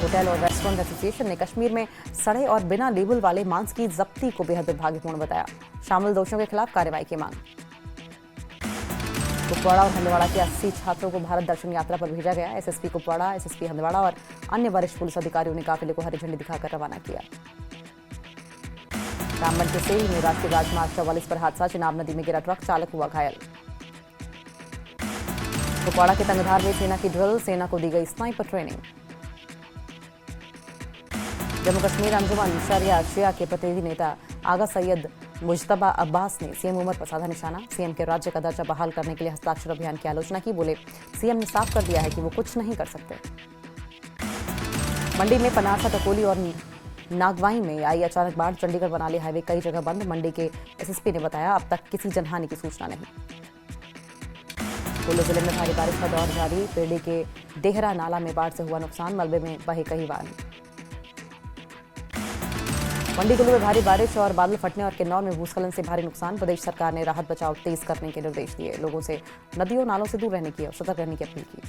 Hotel और restaurant association ने कश्मीर में सड़े और बिना लेबल वाले मांस की जब्ती को बेहद दुर्भाग्यपूर्ण बताया। शामिल दोषियों के खिलाफ कार्रवाई की मांग। कुपवाड़ा और हंदवाड़ा के 80 छात्रों को भारत दर्शन यात्रा पर भेजा गया। एसएसपी कुपवाड़ा, एसएसपी हंदवाड़ा और अन्य वरिष्ठ पुलिस अधिकारियों ने काफिले को हरी झंडी दिखाकर रवाना किया। रामबन के सेल में राष्ट्रीय राजमार्ग 44 पर हादसा, चिनाब नदी में गिरा ट्रक, चालक हुआ घायल। कुपवाड़ा के तंगधार में सेना की ड्रिल, सेना को दी गई स्नाइपर ट्रेनिंग। जम्मू कश्मीर अंजुमन शरिया शिया के प्रतिनिधि नेता आगा सैयद मुजतबा अब्बास ने सीएम उमर पर साधा निशाना। सीएम के राज्य का दर्जा बहाल करने के लिए हस्ताक्षर अभियान की आलोचना की। बोले, सीएम ने साफ कर दिया है कि वो कुछ नहीं कर सकते। मंडी में पनासा, टकोली और नागवाई में आई अचानक बाढ़, चंडीगढ़ मनाली हाईवे कई जगह बंद। मंडी के एसएसपी ने बताया, अब तक किसी जनहानि की सूचना नहीं। कुल्लू जिले में भारी बारिश का दौर जारी। पेड़ी के डेहरा नाला में बाढ़ से हुआ नुकसान, मलबे में बहे कई वाहन। मंडी कुल्लू में भारी बारिश और बादल फटने और किन्नौर में भूस्खलन से भारी नुकसान। प्रदेश सरकार ने राहत बचाव तेज करने के निर्देश दिए। लोगों से नदियों नालों से दूर रहने की और सतर्क रहने की अपील की।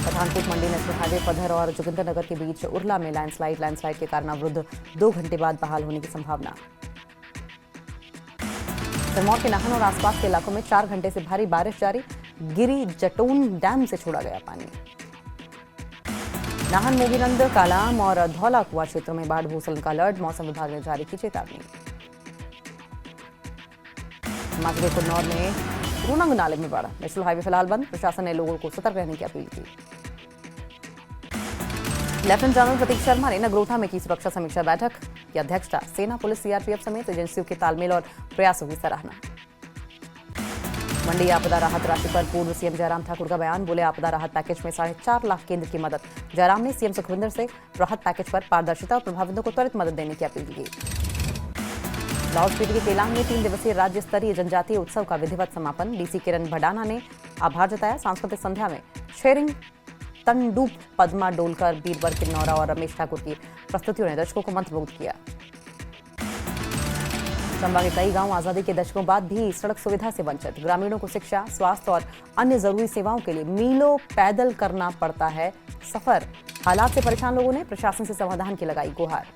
पठानकोट मंडी नेशनल हाईवे पधर और जोगिंदरनगर के बीच उरला में लैंडस्लाइड के कारण अवरुद्ध 2 घंटे बाद बहाल होने की संभावना। सिरमौर के नाहन और आसपास के इलाकों में 4 घंटे से भारी बारिश जारी। गिरी जटोन डैम से छोड़ा गया पानी। नाहन, मोगीनंद, कालाम और धौला कुआं क्षेत्रों में बाढ़ भूस्खलन का अलर्ट, मौसम विभाग ने जारी की चेतावनी। हिमाचल के कुन्नौर में रोनंग नाले में बाढ़, नेशनल हाईवे फिलहाल बंद। प्रशासन ने लोगों को सतर्क रहने की अपील की। लेफ्टिनेंट जनरल प्रतीक शर्मा ने नगरोटा में की सुरक्षा समीक्षा बैठक की अध्यक्षता। सेना, पुलिस, सीआरपीएफ समेत एजेंसियों के तालमेल और प्रयासों की सराहना। मंडी आपदा राहत राशि पर पूर्व सीएम जयराम ठाकुर का बयान। बोले, आपदा राहत पैकेज में 4.5 लाख केंद्र की मदद। जयराम ने सीएम सुखविंदर से राहत पैकेज पर पारदर्शिता और प्रभावितों को त्वरित मदद देने की अपील की। लाहौल स्पीति के केलांग में 3 दिवसीय राज्य स्तरीय जनजातीय उत्सव का विधिवत समापन। डीसी किरण भडाना ने आभार जताया। सांस्कृतिक संध्या में शेरिंग, तंडूप, पद्मा डोलकर, बीरबर किन्नौरा और रमेश ठाकुर की प्रस्तुतियों ने दर्शकों को मंत्रमुग्ध किया। चंबा के कई गांव आजादी के दशकों बाद भी सड़क सुविधा से वंचित। ग्रामीणों को शिक्षा, स्वास्थ्य और अन्य जरूरी सेवाओं के लिए मीलों पैदल करना पड़ता है सफर। हालात से परेशान लोगों ने प्रशासन से समाधान की लगाई गुहार।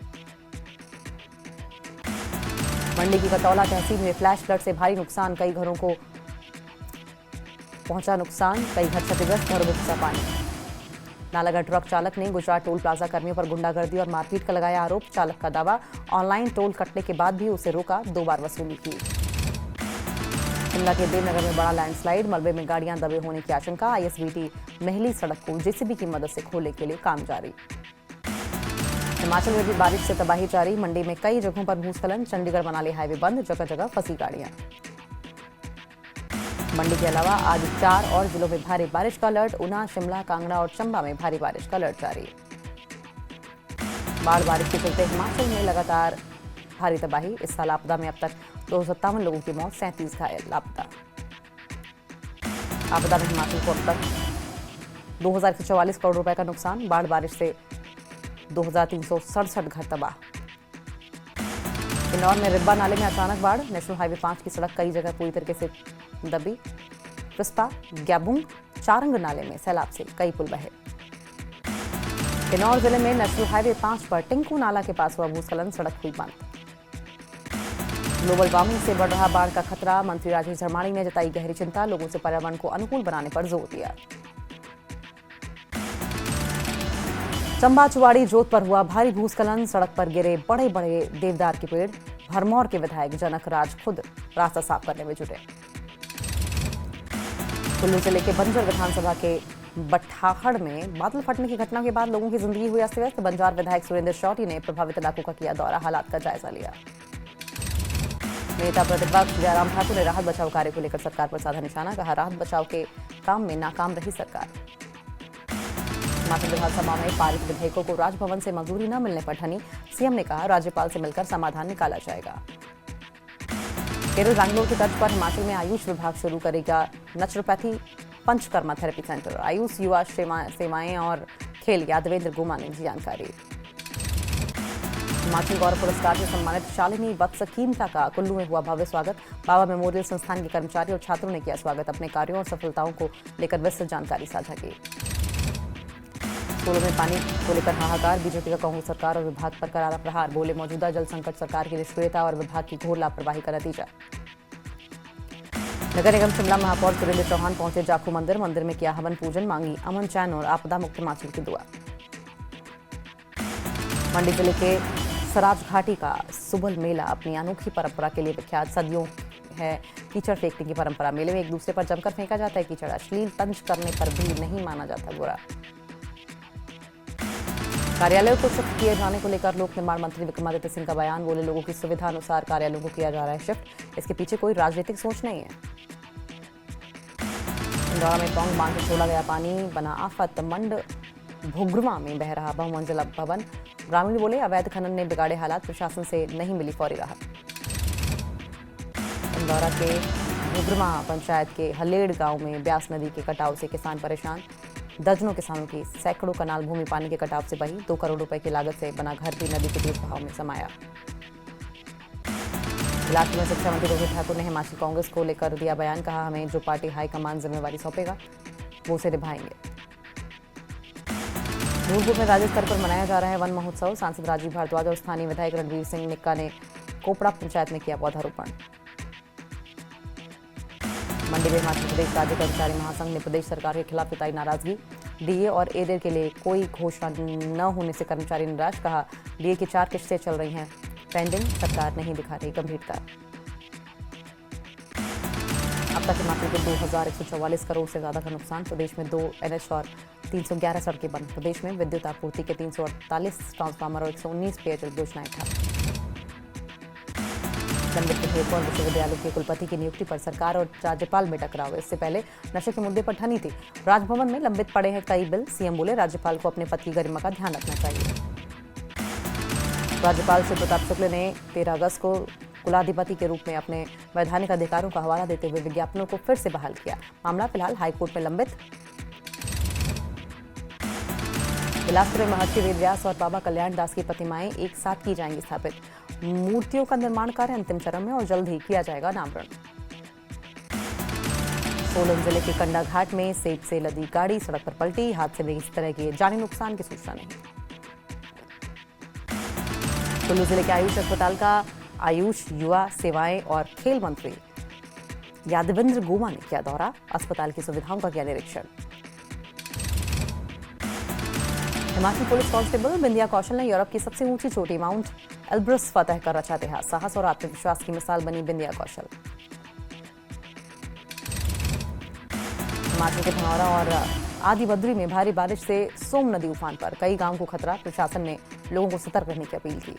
मंडी की कतौला तहसील में फ्लैश फ्लड से भारी नुकसान, कई घरों को पहुंचा नुकसान। कई घर क्षतिग्रस्त, घरों में घुसा पानी। नालागढ़ ट्रक चालक ने गुजरात टोल प्लाजा कर्मियों पर गुंडागर्दी और मारपीट का लगाया आरोप। चालक का दावा, ऑनलाइन टोल कटने के बाद भी उसे रोका, 2 बार वसूली की। शिमला के देवनगर में बड़ा लैंडस्लाइड, मलबे में गाड़ियां दबे होने की आशंका। आईएसबीटी महली सड़क को जेसीबी की मदद से खोलने के लिए काम जारी। हिमाचल में भी बारिश से तबाही जारी। मंडी में कई जगहों पर भूस्खलन, चंडीगढ़ मनाली हाईवे बंद, जगह जगह फंसी गाड़ियां। मंडी के अलावा आज 4 और जिलों में भारी बारिश का अलर्ट। ऊना, शिमला, कांगड़ा और चंबा में भारी बारिश का अलर्ट जारी। बारिश के चलते हिमाचल में लगातार भारी तबाही। इस साल आपदा में अब तक 257 लोगों की मौत, 37 घायल। लापता। आपदा में हिमाचल को अब तक 2144 करोड़ रुपए का नुकसान। बारिश से 2367 घर तबाह। किन्नौर में रिब्बा नाले में अचानक बाढ़, नेशनल हाईवे 5 की सड़क कई जगह पूरी तरीके से दबी। पिस्पा, ग्याबुंग, चारंग नाले में सैलाब से कई पुल बहे। किन्नौर जिले में नेशनल हाईवे 5 पर टिंकू नाला के पास हुआ भूस्खलन, सड़क हुई बंद। ग्लोबल वार्मिंग से बढ़ रहा बाढ़ का खतरा, मंत्री राजेश धर्माणी ने जताई गहरी चिंता। लोगों से पर्यावरण को अनुकूल बनाने पर जोर दिया। चंबा चुवाड़ी जोत पर हुआ भारी भूस्खलन, सड़क पर गिरे बड़े बड़े देवदार के पेड़। भरमौर के विधायक जनक राज खुद रास्ता साफ करने में जुटे। कुल्लू जिले के बंजर विधानसभा के बठाखड़ में बादल फटने की घटना के बाद लोगों की जिंदगी हुई अस्त व्यस्त। बंजार विधायक सुरेंद्र शौरी ने प्रभावित इलाकों का किया दौरा, हालात का जायजा लिया। नेता प्रतिपक्ष जयराम ठाकुर ने राहत बचाव कार्य को लेकर सरकार पर साधा निशाना। कहा, राहत बचाव के काम में नाकाम रही सरकार। हिमाचल विधानसभा में पारित विधेयकों को राजभवन से मंजूरी न मिलने पर ठनी। सीएम ने कहा, राज्यपाल से मिलकर समाधान निकाला जाएगा। केरल, बैंगलोर की तर्ज पर हिमाचल में आयुष विभाग शुरू करेगा naturopathy panchakarma therapy centre. Ayush, युवा सेवाएं और खेल, यादवेंद्र गुमा ने दी जानकारी। हिमाचल गौरव पुरस्कार से सम्मानित शालिनी वत्स कीमता का कुल्लू में हुआ भव्य स्वागत। बाबा मेमोरियल संस्थान के कर्मचारी और छात्रों ने किया स्वागत। अपने कार्यों और सफलताओं को लेकर विस्तृत जानकारी साझा की। सोलन में पानी को लेकर हाहाकार, बीजेपी का कांग्रेस सरकार और विभाग पर करारा प्रहार, बोले मौजूदा जल संकट सरकार की निष्क्रियता और विभाग की घोर लापरवाही का नतीजा। नगर निगम शिमला महापौर सुरेंद्र चौहान पहुंचे जाखू मंदिर में किया हवन पूजन, मांगी अमन चैन और आपदा मुक्त हिमाचल की दुआ। मंडी जिले के सराज घाटी का सुबल मेला अपनी अनोखी परंपरा के लिए विख्यात, सदियों है कीचड़ फेंकने की परंपरा। मेले में एक दूसरे पर जमकर फेंका जाता है कीचड़, अश्लील तंज करने पर भी नहीं माना जाता बुरा। कार्यालयों को शिफ्ट किए जाने को लेकर लोक निर्माण मंत्री विक्रमादित्य सिंह का बयान, बोले लोगों की सुविधा अनुसार कार्यालयों को किया जा रहा है शिफ्ट, इसके पीछे कोई राजनीतिक सोच नहीं है। इंदौरा में पौंग बांध से छोड़ा गया पानी बना आफत, मंड भुगरुआ में बह रहा बहुमंजिला भवन, ग्रामीण बोले अवैध खनन ने बिगाड़े हालात, प्रशासन से नहीं मिली फौरी राहत। इंदौरा के भुगरुआ पंचायत के हलेड़ गांव में ब्यास नदी के कटाव से किसान परेशान, दर्जनों किसानों की सैकड़ों कनाल भूमि पानी के कटाव से बही, 2 करोड़ रुपए की लागत से बना घर भी नदी के तेज बहाव में समाया। बिलासपुर में शिक्षा मंत्री रोहित ठाकुर ने हिमाचल कांग्रेस को लेकर दिया बयान, कहा हमें जो पार्टी हाईकमान जिम्मेवारी सौंपेगा वो उसे निभाएंगे। नूरपुर में राज्य स्तर पर मनाया जा रहा है वन महोत्सव, सांसद राजीव भारद्वाज और स्थानीय विधायक रणवीर सिंह निक्का ने कोपड़ा पंचायत में किया पौधारोपण। मंडी में हिमाचल प्रदेश राज्य कर्मचारी महासंघ ने प्रदेश सरकार के खिलाफ जताई नाराजगी, डीए और एरियर के लिए कोई घोषणा न होने से कर्मचारी निराश, कहा डीए की 4 किश्तें चल रही हैं पेंडिंग, सरकार नहीं दिखा रही गंभीरता। अब तक हिमाचल को 2144 करोड़ से ज्यादा का नुकसान, प्रदेश में 2 NH और 311 सड़कें बंद, प्रदेश में विद्युत आपूर्ति के 348 ट्रांसफार्मर और 119 पेयजल योजनाएं ठप। लंबित विधेयकों और विश्वविद्यालय के कुलपति की नियुक्ति पर सरकार और राज्यपाल में टकराव, इससे पहले नशे के मुद्दे पर ठनी थी। राजभवन में लंबित पड़े हैं कई बिल, सीएम बोले राज्यपाल को अपने पद की गरिमा का ध्यान रखना चाहिए। राज्यपाल शिव प्रताप शुक्ल ने 13 अगस्त को कुलाधिपति के रूप में अपने वैधानिक अधिकारों का हवाला देते हुए विज्ञापनों को फिर से बहाल किया, मामला फिलहाल हाईकोर्ट में लंबित। बिलासपुर में महर्षि वेदव्यास और बाबा कल्याण दास की प्रतिमाएं एक साथ की जाएंगी स्थापित, मूर्तियों का निर्माण कार्य अंतिम चरण में और जल्द ही किया जाएगा नामकरण। सोलन जिले के कंडा घाट में सेब से लदी गाड़ी सड़क पर पलटी, हादसे में इस तरह के जानी नुकसान की सूचना नहीं। कुल्लू जिले के आयुष अस्पताल का आयुष, युवा सेवाएं और खेल मंत्री यादवेंद्र गोमा ने किया दौरा, अस्पताल की सुविधाओं का किया निरीक्षण। हिमाचल पुलिस कांस्टेबल बिंदिया कौशल ने यूरोप की सबसे ऊंची चोटी माउंट एल्ब्रस फतह कर रचा इतिहास, साहस और आत्मविश्वास की मिसाल बनी बिंदिया कौशल। हिमाचल के धनौरा और आदि बद्री में भारी बारिश से सोम नदी उफान पर, कई गांवों को खतरा, प्रशासन ने लोगों को सतर्क रहने की अपील की।